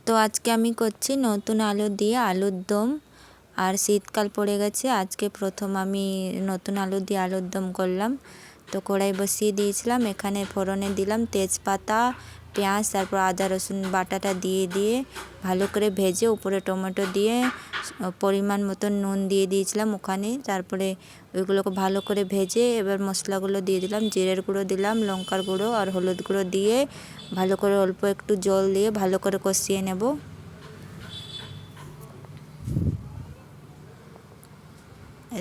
তো আজকে আমি করছি নতুন আলু দিয়ে আলুর দম। আর শীতকাল পড়ে গেছে, আজকে প্রথম আমি নতুন আলু দিয়ে আলুর দম করলাম। তো কড়াই বসিয়ে দিয়েছিলাম, এখানে ফোড়নে দিলাম তেজপাতা, পেঁয়াজ, তারপর আদা রসুন বাটাটা দিয়ে ভালো করে ভেজে উপরে টমেটো দিয়ে পরিমাণ মতো নুন দিয়ে দিয়েছিলাম ওখানে। তারপরে ওইগুলোকে ভালো করে ভেজে এবার মশলাগুলো দিয়ে দিলাম, জিরের গুঁড়ো দিলাম, লঙ্কার গুঁড়ো আর হলুদ গুঁড়ো দিয়ে ভালো করে অল্প একটু জল দিয়ে ভালো করে কষিয়ে নেব।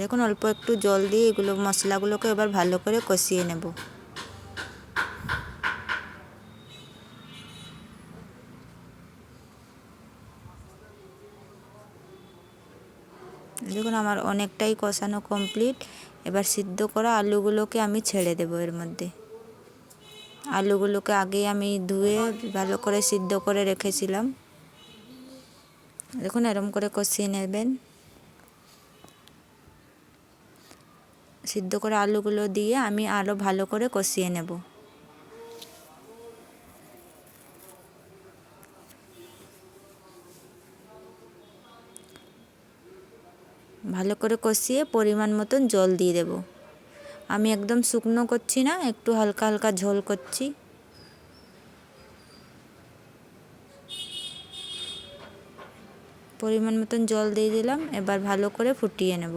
দেখুন অল্প একটু জল দিয়ে এগুলো মশলাগুলোকে এবার ভালো করে কষিয়ে নেব। দেখুন আমার অনেকটাই কষানো কমপ্লিট। এবার সিদ্ধ করা আলুগুলোকে আমি ছেড়ে দেব এর মধ্যে। আলুগুলোকে আগেই আমি ধুয়ে ভালো করে সিদ্ধ করে রেখেছিলাম। দেখুন এরম করে কষিয়ে নেবেন। সিদ্ধ করে আলুগুলো দিয়ে আমি আরও ভালো করে কষিয়ে নেব। ভালো করে কষিয়ে পরিমাণ মতন জল দিয়ে দেব। আমি একদম শুকনো করছি না, একটু হালকা হালকা ঝোল করছি। পরিমাণ মতন জল দিয়ে দিলাম, এবার ভালো করে ফুটিয়ে নেব।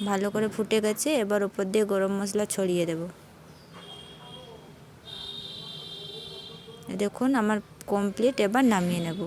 ভালো করে ফুটে গেছে, এবার উপর দিয়ে গরম মশলা ছড়িয়ে দেব। দেখুন আমার কমপ্লিট, এবার নামিয়ে নেব।